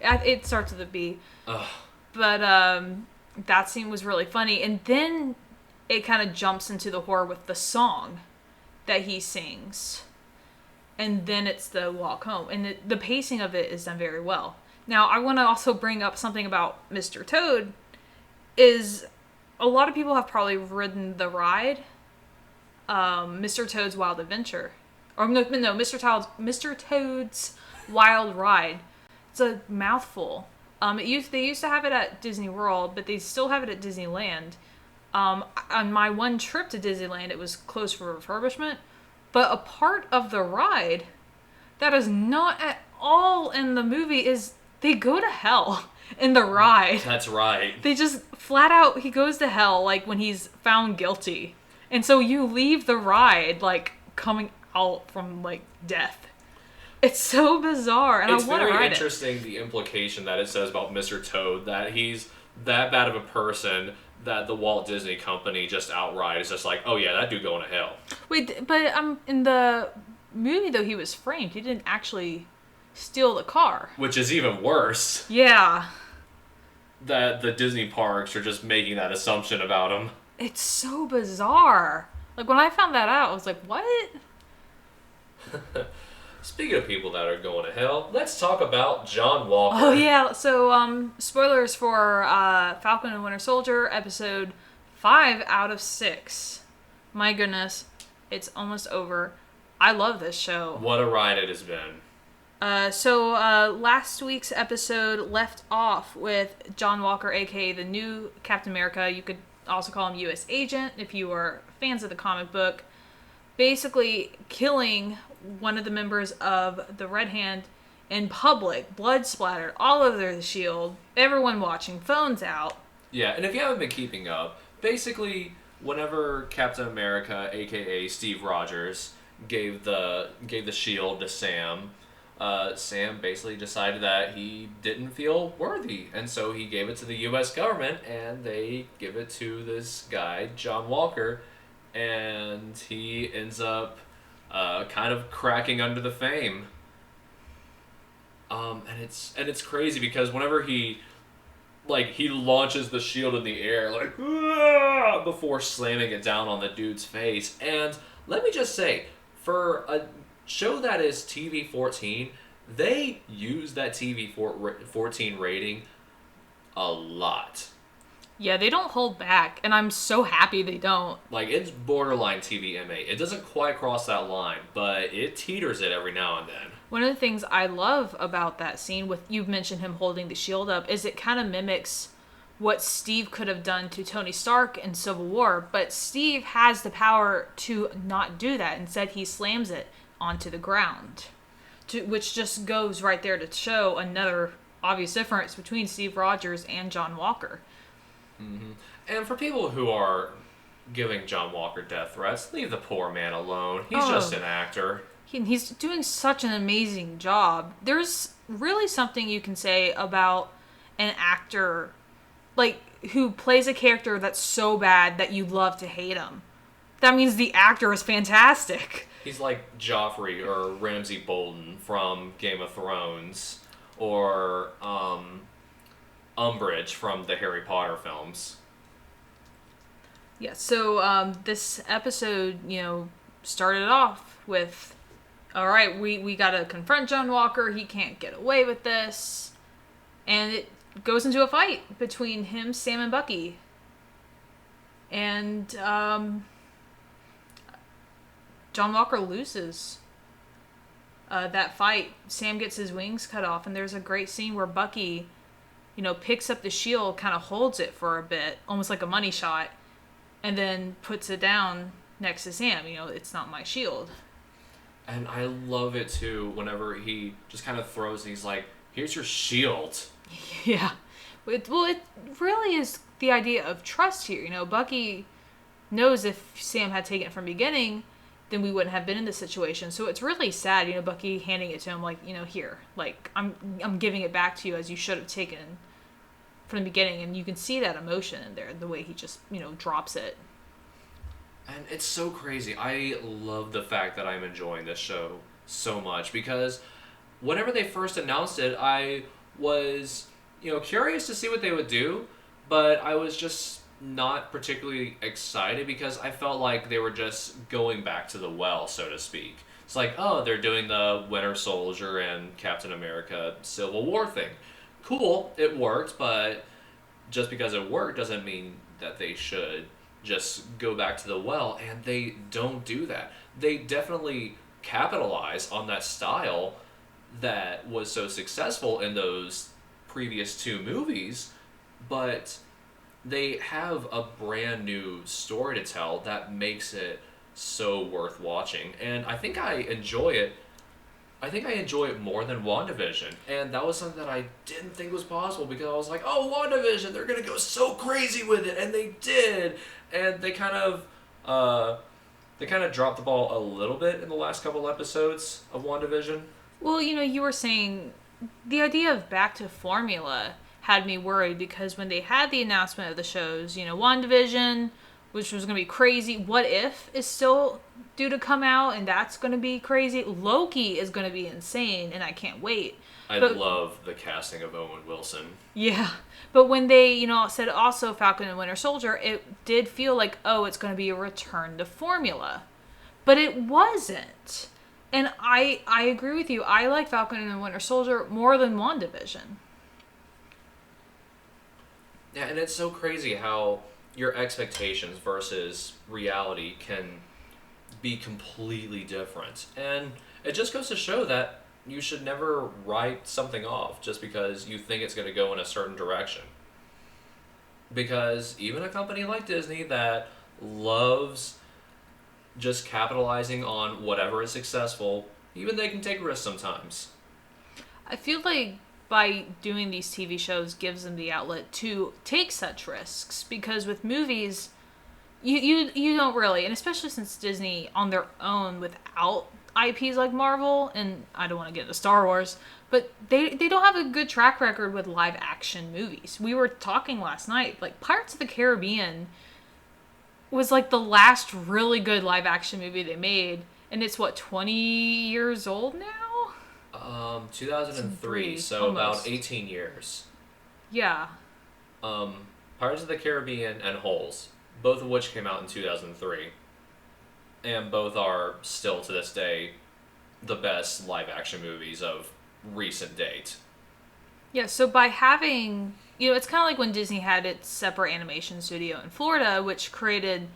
It starts with a B. Ugh. But that scene was really funny, and then it kind of jumps into the horror with the song that he sings, and then it's the walk home, and the pacing of it is done very well. Now, I want to also bring up something about Mr. Toad. Is a lot of people have probably ridden the ride, Mr. Toad's Wild Adventure, or no, Mr. Toad's Wild Ride. It's a mouthful. They used to have it at Disney World, but they still have it at Disneyland. On my one trip to Disneyland, it was closed for refurbishment, but a part of the ride that is not at all in the movie is they go to hell in the ride. That's right. They just flat out, he goes to hell like when he's found guilty. And so you leave the ride like coming out from like death. It's so bizarre, and it's I want to very ride interesting the implication that it says about Mr. Toad, that he's that bad of a person that the Walt Disney Company just outright is just like, oh yeah, that dude going to hell. Wait, but in the movie though, he was framed. He didn't actually steal the car. Which is even worse. Yeah. That the Disney parks are just making that assumption about him. It's so bizarre. Like when I found that out, I was like, what? Speaking of people that are going to hell, let's talk about John Walker. Oh yeah, so spoilers for Falcon and Winter Soldier episode 5 out of 6. My goodness, it's almost over. I love this show. What a ride it has been. So last week's episode left off with John Walker, aka the new Captain America. You could also call him U.S. Agent if you are fans of the comic book. Basically killing one of the members of the Red Hand in public, blood splattered all over the shield, everyone watching, phones out. Yeah, and if you haven't been keeping up, basically whenever Captain America, aka Steve Rogers, gave the shield to Sam, Sam basically decided that he didn't feel worthy, and so he gave it to the U.S. government, and they give it to this guy, John Walker, and he ends up kind of cracking under the fame. And it's crazy because whenever he launches the shield in the air like "Aah!" before slamming it down on the dude's face. And let me just say, for a show that is TV-14, they use that TV-14 rating a lot. Yeah, they don't hold back, and I'm so happy they don't. Like, it's borderline TVMA. It doesn't quite cross that line, but it teeters it every now and then. One of the things I love about that scene, with you've mentioned him holding the shield up, is it kind of mimics what Steve could have done to Tony Stark in Civil War, but Steve has the power to not do that. Instead, he slams it onto the ground, which just goes right there to show another obvious difference between Steve Rogers and John Walker. Mm-hmm. And for people who are giving John Walker death threats, leave the poor man alone. He's just an actor. He's doing such an amazing job. There's really something you can say about an actor, like, who plays a character that's so bad that you love to hate him. That means the actor is fantastic. He's like Joffrey or Ramsay Bolton from Game of Thrones, or Umbridge from the Harry Potter films. Yeah, so this episode, started off with, all right, we got to confront John Walker. He can't get away with this. And it goes into a fight between him, Sam, and Bucky. And John Walker loses that fight. Sam gets his wings cut off, and there's a great scene where Bucky, picks up the shield, kind of holds it for a bit, almost like a money shot, and then puts it down next to Sam. It's not my shield. And I love it too whenever he just kind of throws and he's like, here's your shield. Yeah. It really is the idea of trust here. Bucky knows if Sam had taken it from the beginning, then we wouldn't have been in this situation. So it's really sad, Bucky handing it to him like, here, like I'm giving it back to you as you should have taken from the beginning. And you can see that emotion in there, the way he just, drops it. And it's so crazy. I love the fact that I'm enjoying this show so much because whenever they first announced it, I was, curious to see what they would do, but I was just not particularly excited because I felt like they were just going back to the well, so to speak. It's like, oh, they're doing the Winter Soldier and Captain America Civil War thing. Cool, it worked, but just because it worked doesn't mean that they should just go back to the well, and they don't do that. They definitely capitalize on that style that was so successful in those previous two movies, but they have a brand new story to tell that makes it so worth watching. And I think I enjoy it. I think I enjoy it more than WandaVision. And that was something that I didn't think was possible because I was like, oh, WandaVision, they're going to go so crazy with it. And they did. And they kind of dropped the ball a little bit in the last couple episodes of WandaVision. Well, you were saying the idea of back to formula had me worried because when they had the announcement of the shows, WandaVision, which was going to be crazy. What If is still due to come out, and that's going to be crazy. Loki is going to be insane, and I can't wait. I love the casting of Owen Wilson. Yeah. But when they, said also Falcon and Winter Soldier, it did feel like, oh, it's going to be a return to formula. But it wasn't. And I agree with you. I like Falcon and Winter Soldier more than WandaVision. Yeah, and it's so crazy how your expectations versus reality can be completely different. And it just goes to show that you should never write something off just because you think it's going to go in a certain direction. Because even a company like Disney that loves just capitalizing on whatever is successful, even they can take risks sometimes. I feel like by doing these TV shows gives them the outlet to take such risks, because with movies you don't really, and especially since Disney on their own without IPs like Marvel, and I don't want to get into Star Wars, but they don't have a good track record with live action movies. We were talking last night, like Pirates of the Caribbean was like the last really good live action movie they made, and it's 20 years old now? 2003, so almost. About 18 years. Yeah. Pirates of the Caribbean and Holes, both of which came out in 2003. And both are still to this day the best live action movies of recent date. Yeah, so by having, it's kind of like when Disney had its separate animation studio in Florida, which created,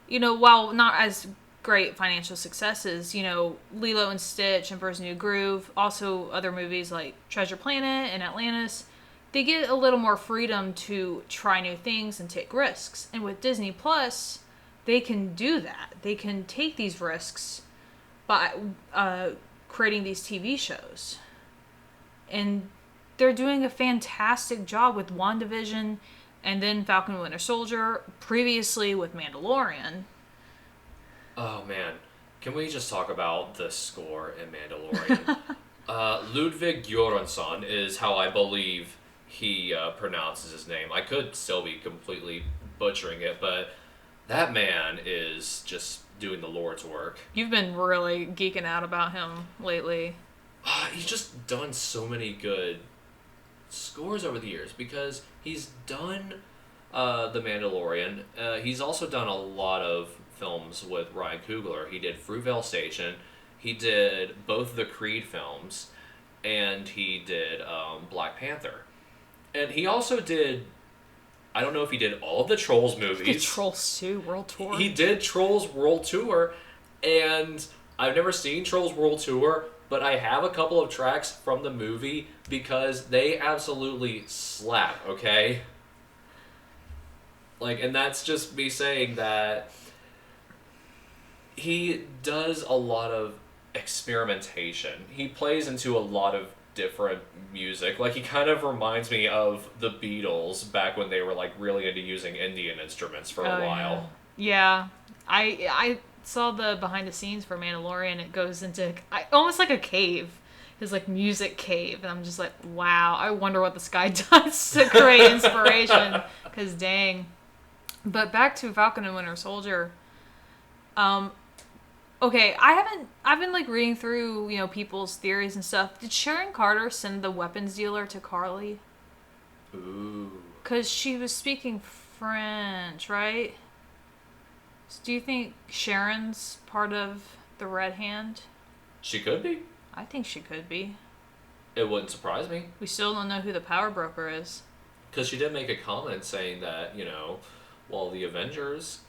while not as great financial successes, Lilo and Stitch, Emperor's New Groove, also other movies like Treasure Planet and Atlantis, they get a little more freedom to try new things and take risks. And with Disney Plus, they can do that. They can take these risks by creating these TV shows. And they're doing a fantastic job with WandaVision and then Falcon and Winter Soldier, previously with Mandalorian. Oh, man. Can we just talk about the score in Mandalorian? Ludwig Göransson is how I believe he pronounces his name. I could still be completely butchering it, but that man is just doing the Lord's work. You've been really geeking out about him lately. He's just done so many good scores over the years because he's done The Mandalorian. He's also done a lot of films with Ryan Coogler. He did Fruitvale Station. He did both the Creed films, and he did Black Panther. And he also did, I don't know if he did all of the Trolls movies. He did Trolls 2 World Tour. He did Trolls World Tour, and I've never seen Trolls World Tour, but I have a couple of tracks from the movie because they absolutely slap, okay? Like, and that's just me saying that he does a lot of experimentation. He plays into a lot of different music. Like, he kind of reminds me of the Beatles back when they were, like, really into using Indian instruments for a while. Yeah. I saw the behind the scenes for Mandalorian. It goes into almost like a cave. His, like, music cave. And I'm just like, wow, I wonder what this guy does to create inspiration. Because, dang. But back to Falcon and Winter Soldier. Okay, I've been like reading through, you know, people's theories and stuff. Did Sharon Carter send the weapons dealer to Carly? Ooh. Because she was speaking French, right? So do you think Sharon's part of the Red Hand? She could be. I think she could be. It wouldn't surprise me. We still don't know who the power broker is. Because she did make a comment saying that, you know, while the Avengers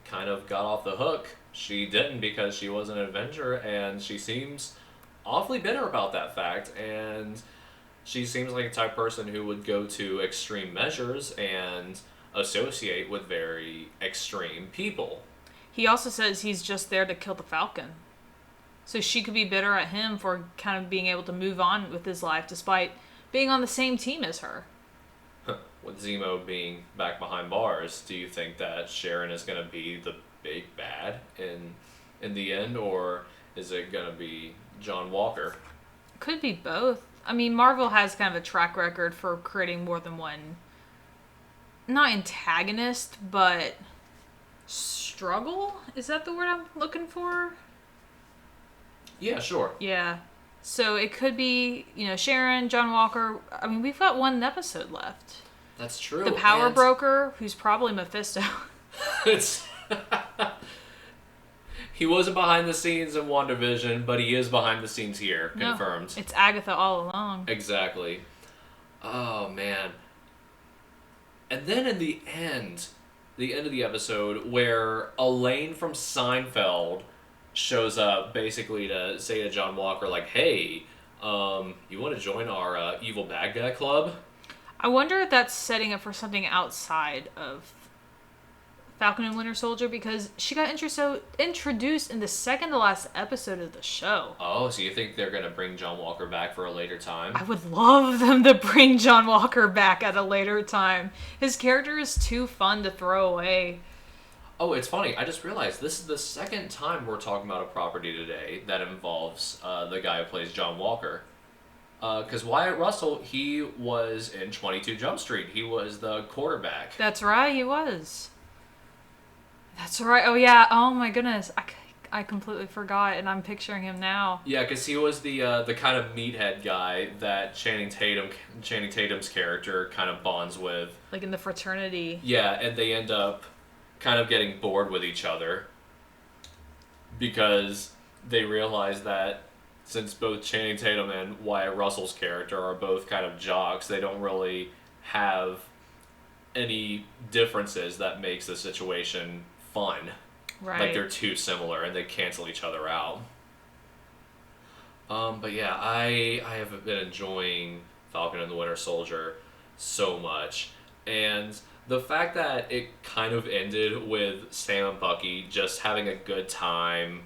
kind of got off the hook, she didn't because she was an Avenger, and she seems awfully bitter about that fact, and she seems like a type of person who would go to extreme measures and associate with very extreme people. He also says he's just there to kill the Falcon. So she could be bitter at him for kind of being able to move on with his life despite being on the same team as her. With Zemo being back behind bars, do you think that Sharon is going to be the big bad in the end, or is it going to be John Walker? Could be both. I mean, Marvel has kind of a track record for creating more than one, not antagonist, but struggle? Is that the word I'm looking for? Yeah, sure. Yeah. So it could be, you know, Sharon, John Walker. I mean, we've got one episode left. That's true. The power broker, who's probably Mephisto. He wasn't behind the scenes in WandaVision, but he is behind the scenes here. Confirmed. No, it's Agatha all along. Exactly. Oh, man. And then in the end of the episode, where Elaine from Seinfeld shows up basically to say to John Walker, like, hey, you want to join our evil bad guy club? I wonder if that's setting up for something outside of Falcon and Winter Soldier, because she got introduced in the second to last episode of the show. Oh, so you think they're going to bring John Walker back for a later time? I would love them to bring John Walker back at a later time. His character is too fun to throw away. Oh, it's funny. I just realized this is the second time we're talking about a property today that involves the guy who plays John Walker. Because Wyatt Russell, he was in 22 Jump Street. He was the quarterback. That's right, he was. That's right. Oh, yeah. Oh, my goodness. I completely forgot, and I'm picturing him now. Yeah, because he was the kind of meathead guy that Channing Tatum's character kind of bonds with. Like in the fraternity. Yeah, and they end up kind of getting bored with each other because they realize that since both Channing Tatum and Wyatt Russell's character are both kind of jocks, they don't really have any differences that makes the situation fun. Right. Like they're too similar and they cancel each other out. But yeah, I have been enjoying Falcon and the Winter Soldier so much. And the fact that it kind of ended with Sam and Bucky just having a good time,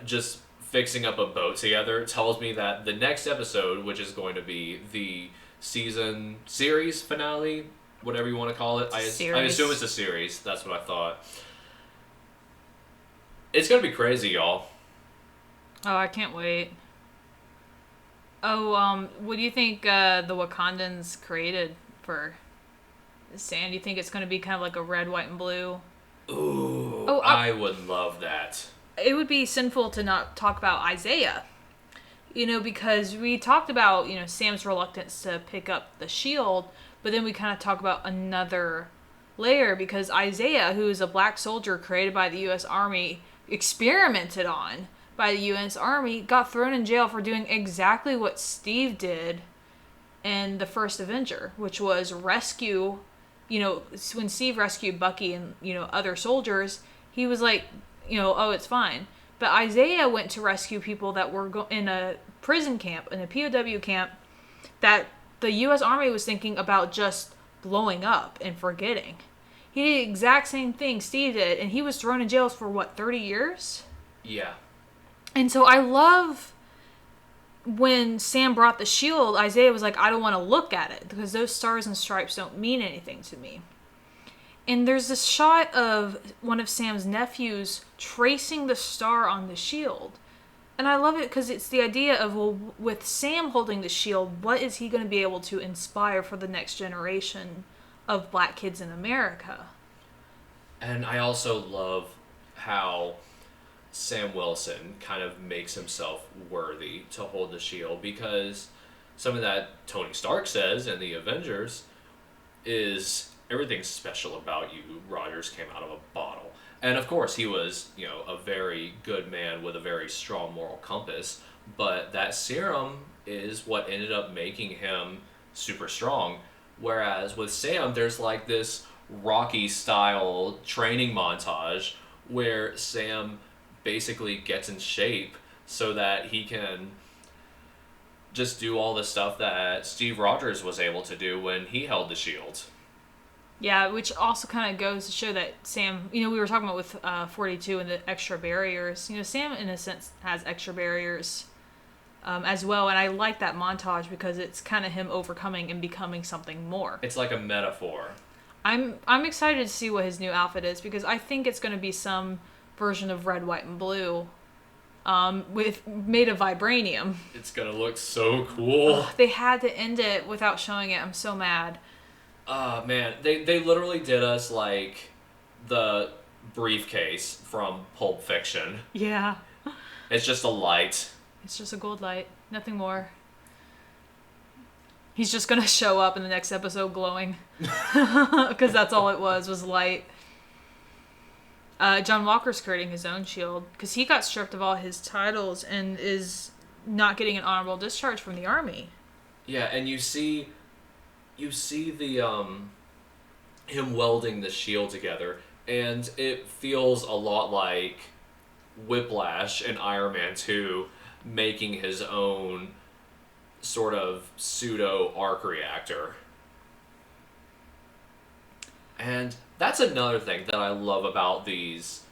just fixing up a boat together, tells me that the next episode, which is going to be the series finale, whatever you want to call it. I assume it's a series. That's what I thought. It's going to be crazy, y'all. Oh, I can't wait. Oh, what do you think the Wakandans created for Sam? Do you think it's going to be kind of like a red, white, and blue? Ooh, I would love that. It would be sinful to not talk about Isaiah. You know, because we talked about, you know, Sam's reluctance to pick up the shield, But then we kind of talk about another layer because Isaiah, who is a black soldier created by the U.S. Army, experimented on by the U.S. Army, got thrown in jail for doing exactly what Steve did in the first Avenger, which was rescue, when Steve rescued Bucky and, other soldiers, he was like, oh, it's fine. But Isaiah went to rescue people that were in a prison camp, in a POW camp, that the U.S. Army was thinking about just blowing up and forgetting. He did the exact same thing Steve did, and he was thrown in jail for, 30 years? Yeah. And so I love when Sam brought the shield, Isaiah was like, I don't want to look at it, because those stars and stripes don't mean anything to me. And there's this shot of one of Sam's nephews tracing the star on the shield. And I love it because it's the idea of, well, with Sam holding the shield, what is he going to be able to inspire for the next generation of black kids in America? And I also love how Sam Wilson kind of makes himself worthy to hold the shield, because something that Tony Stark says in the Avengers is, everything special about you, Rogers, came out of a bottle. And of course, he was, a very good man with a very strong moral compass. But that serum is what ended up making him super strong. Whereas with Sam, there's like this Rocky-style training montage where Sam basically gets in shape so that he can just do all the stuff that Steve Rogers was able to do when he held the shield. Yeah, which also kind of goes to show that Sam, we were talking about with 42 and the extra barriers. Sam, in a sense, has extra barriers as well. And I like that montage because it's kind of him overcoming and becoming something more. It's like a metaphor. I'm excited to see what his new outfit is, because I think it's going to be some version of red, white, and blue made of vibranium. It's going to look so cool. Ugh, they had to end it without showing it. I'm so mad. Man, they literally did us like the briefcase from Pulp Fiction. Yeah. It's just a light. It's just a gold light. Nothing more. He's just gonna show up in the next episode glowing. Because that's all it was light. John Walker's creating his own shield, because he got stripped of all his titles and is not getting an honorable discharge from the Army. Yeah, and you see the him welding the shield together, and it feels a lot like Whiplash and Iron Man 2 making his own sort of pseudo arc reactor. And that's another thing that I love about these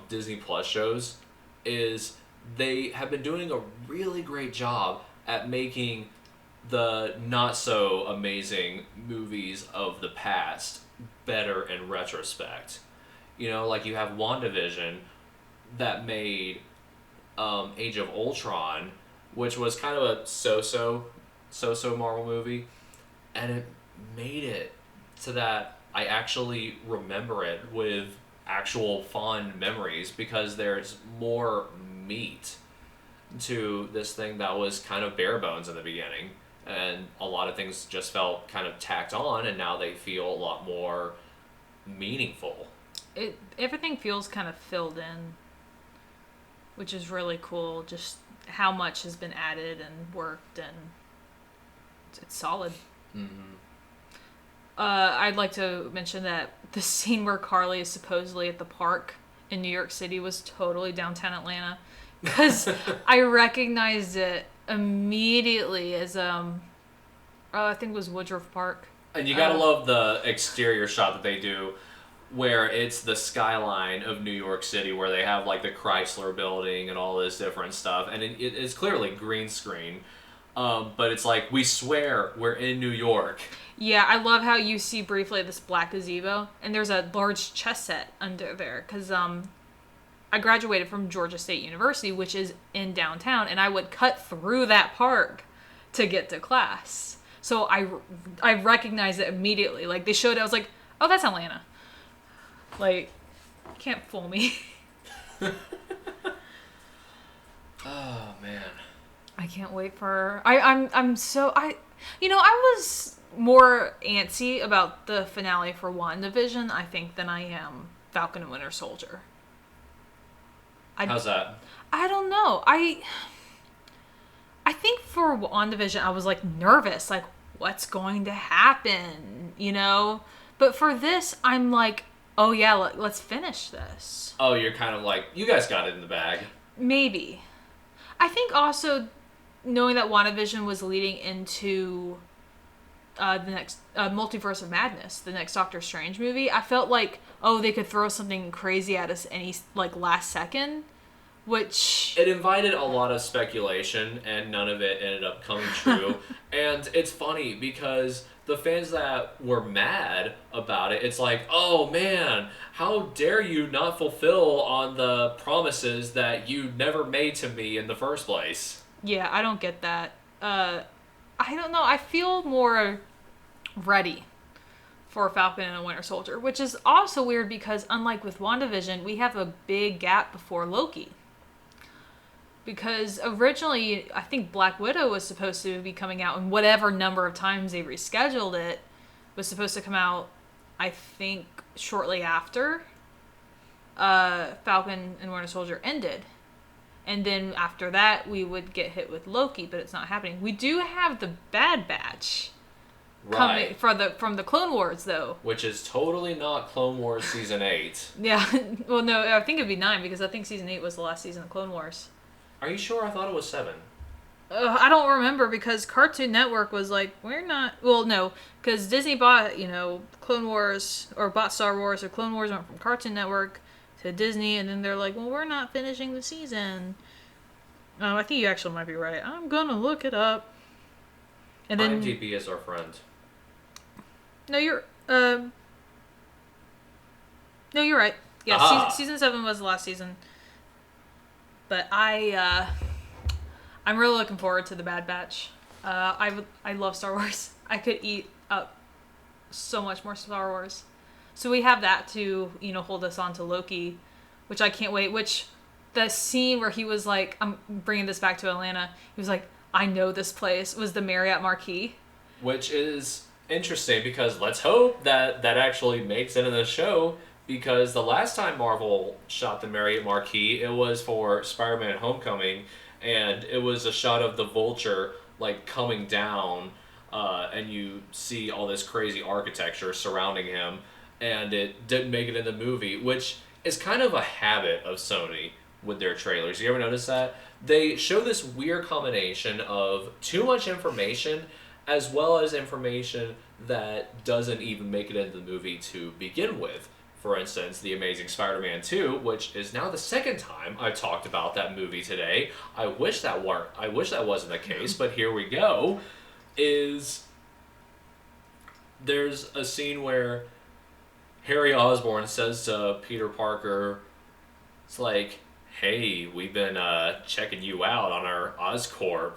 Disney Plus shows, is they have been doing a really great job at making the not so amazing movies of the past better in retrospect. Like you have WandaVision that made Age of Ultron, which was kind of a so-so Marvel movie, and it made it so that I actually remember it with actual fond memories, because there's more meat to this thing that was kind of bare bones in the beginning. And a lot of things just felt kind of tacked on, and now they feel a lot more meaningful. Everything feels kind of filled in, which is really cool. Just how much has been added and worked, and it's solid. Mm-hmm. I'd like to mention that the scene where Carly is supposedly at the park in New York City was totally downtown Atlanta, because I recognized it immediately as I think it was Woodruff Park. And you gotta love the exterior shot that they do, where it's the skyline of New York City, where they have like the Chrysler building and all this different stuff, and it's clearly green screen, but it's like, we swear we're in New York. Yeah, I love how you see briefly this black gazebo, and there's a large chess set under there, because I graduated from Georgia State University, which is in downtown, and I would cut through that park to get to class. So I recognized it immediately. Like, they showed it, I was like, oh, that's Atlanta. Like, you can't fool me. Oh, man. I can't wait for... I was more antsy about the finale for WandaVision, I think, than I am Falcon and Winter Soldier. How's that? I don't know. I think for WandaVision, I was like nervous, like what's going to happen, you know? But for this, I'm like, oh yeah, let's finish this. Oh, you're kind of like, you guys got it in the bag. Maybe. I think also knowing that WandaVision was leading into the next Multiverse of Madness, the next Doctor Strange movie, I felt like, oh, they could throw something crazy at us any like last second, which it invited a lot of speculation, and none of it ended up coming true. And it's funny because the fans that were mad about it, it's like, oh man, how dare you not fulfill on the promises that you never made to me in the first place. Yeah, I don't get that. I don't know. I feel more ready for Falcon and a Winter Soldier, which is also weird because unlike with WandaVision, we have a big gap before Loki. Because originally, I think Black Widow was supposed to be coming out, and whatever number of times they rescheduled it, was supposed to come out, I think, shortly after Falcon and Winter Soldier ended. And then after that, we would get hit with Loki, but it's not happening. We do have the Bad Batch coming from the Clone Wars, though. Which is totally not Clone Wars Season 8. Yeah. Well, no, I think it'd be 9, because I think Season 8 was the last season of Clone Wars. Are you sure? I thought it was 7. I don't remember, because Cartoon Network was like, we're not... Well, no, because Disney bought, Clone Wars, or bought Star Wars, or Clone Wars went from Cartoon Network to Disney, and then they're like, well, we're not finishing the season. I think you actually might be right. I'm gonna look it up. And then IMDb is our friend. No, you're right. Yeah, season 7 was the last season. But I'm really looking forward to the Bad Batch. I love Star Wars. I could eat up so much more Star Wars. So we have that to, hold us on to Loki, which I can't wait. Which, the scene where he was like, I'm bringing this back to Atlanta, he was like, I know this place, was the Marriott Marquis. Which is interesting, because let's hope that actually makes it in the show, because the last time Marvel shot the Marriott Marquis, it was for Spider-Man Homecoming, and it was a shot of the Vulture, like, coming down, and you see all this crazy architecture surrounding him, and it didn't make it in the movie, which is kind of a habit of Sony with their trailers. You ever notice that? They show this weird combination of too much information as well as information that doesn't even make it into the movie to begin with. For instance, The Amazing Spider-Man 2, which is now the second time I've talked about that movie today. I wish that wasn't the case, but here we go. There's a scene where Harry Osborn says to Peter Parker, it's like, hey, we've been checking you out on our Oscorp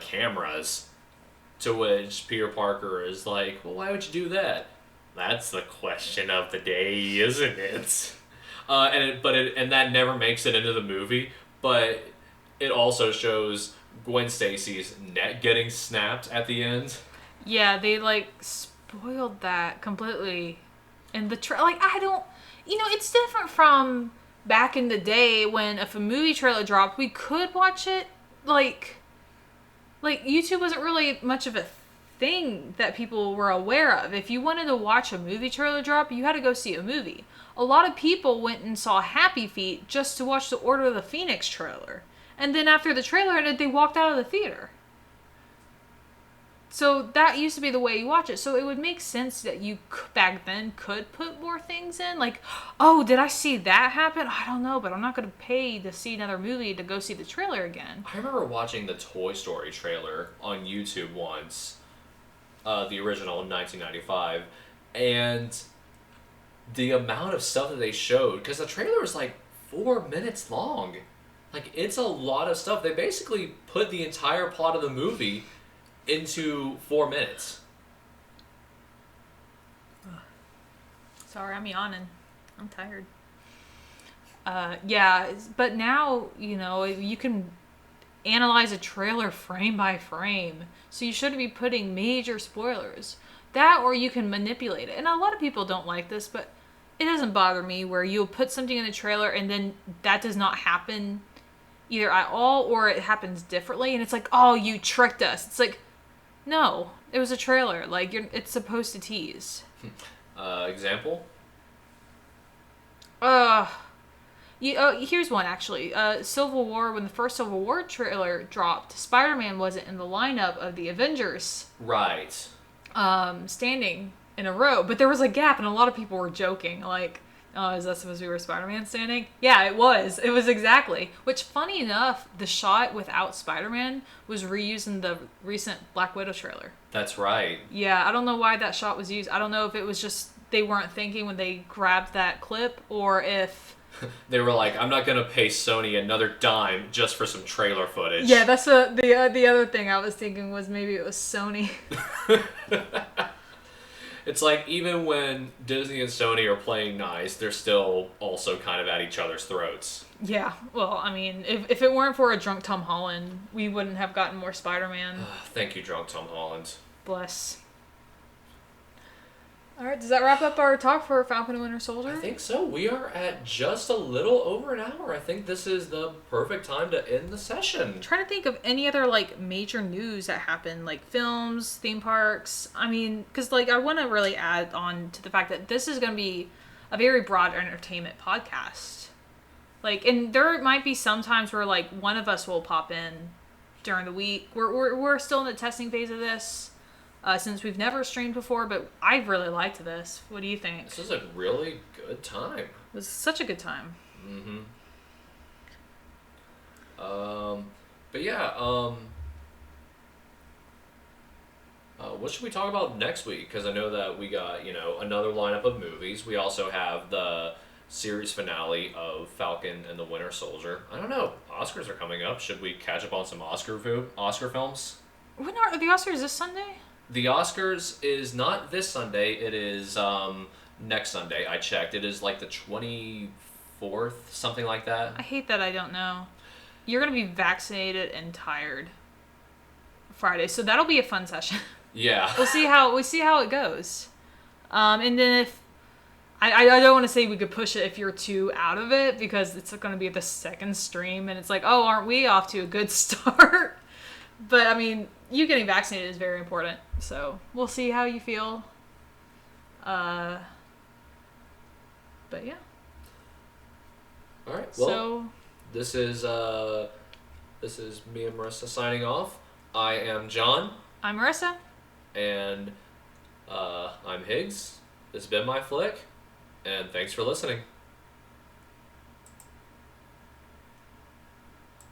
cameras. To which Peter Parker is like, well, why would you do that? That's the question of the day, isn't it? And that never makes it into the movie, but it also shows Gwen Stacy's neck getting snapped at the end. Yeah, they spoiled that completely. And I don't, it's different from back in the day when if a movie trailer dropped, we could watch it. Like YouTube wasn't really much of a thing that people were aware of. If you wanted to watch a movie trailer drop, you had to go see a movie. A lot of people went and saw Happy Feet just to watch the Order of the Phoenix trailer. And then after the trailer ended, they walked out of the theater. So that used to be the way you watch it. So it would make sense that you back then could put more things in. Like, oh, did I see that happen? I don't know, but I'm not going to pay to see another movie to go see the trailer again. I remember watching the Toy Story trailer on YouTube once, the original in 1995, and the amount of stuff that they showed, because the trailer is like 4 minutes long. Like, it's a lot of stuff. They basically put the entire plot of the movie into 4 minutes. Sorry, I'm yawning. I'm tired. Yeah, but now, you can analyze a trailer frame by frame. So you shouldn't be putting major spoilers. That, or you can manipulate it. And a lot of people don't like this, but it doesn't bother me where you'll put something in the trailer and then that does not happen either at all, or it happens differently. And it's like, oh, you tricked us. It's like, no, it was a trailer. Like, it's supposed to tease. Example? Here's one, actually. Civil War, when the first Civil War trailer dropped, Spider-Man wasn't in the lineup of the Avengers. Right. Standing in a row. But there was a gap, and a lot of people were joking. Like, oh, is that supposed to be where Spider-Man standing? Yeah, it was. It was exactly. Which, funny enough, the shot without Spider-Man was reused in the recent Black Widow trailer. That's right. Yeah, I don't know why that shot was used. I don't know if it was just they weren't thinking when they grabbed that clip, or if... They were like, I'm not going to pay Sony another dime just for some trailer footage. Yeah, that's the other thing I was thinking was maybe it was Sony. It's like, even when Disney and Sony are playing nice, they're still also kind of at each other's throats. Yeah, well, I mean, if it weren't for a drunk Tom Holland, we wouldn't have gotten more Spider-Man. Thank you, drunk Tom Holland. Bless. All right, does that wrap up our talk for Falcon and Winter Soldier? I think so. We are at just a little over an hour. I think this is the perfect time to end the session. I'm trying to think of any other, like, major news that happened, like films, theme parks. I mean, because, like, I want to really add on to the fact that this is going to be a very broad entertainment podcast. Like, and there might be some times where, like, one of us will pop in during the week. We're still in the testing phase of this. Since we've never streamed before, but I really liked this. What do you think? This is a really good time. It was such a good time. Mm-hmm. But yeah, what should we talk about next week? Because I know that we got, another lineup of movies. We also have the series finale of Falcon and the Winter Soldier. I don't know. Oscars are coming up. Should we catch up on some Oscar films? When are the Oscars this Sunday? The Oscars is not this Sunday. It is next Sunday. I checked. It is like the 24th, something like that. I hate that I don't know. You're going to be vaccinated and tired Friday, so that'll be a fun session. Yeah. We'll see how it goes. And then if I don't want to say we could push it if you're too out of it, because it's going to be the second stream and it's like, oh, aren't we off to a good start? But I mean, you getting vaccinated is very important, so we'll see how you feel. But yeah. All right. Well, this is me and Marissa signing off. I am John. I'm Marissa. And I'm Higgs. This has been my flick, and thanks for listening.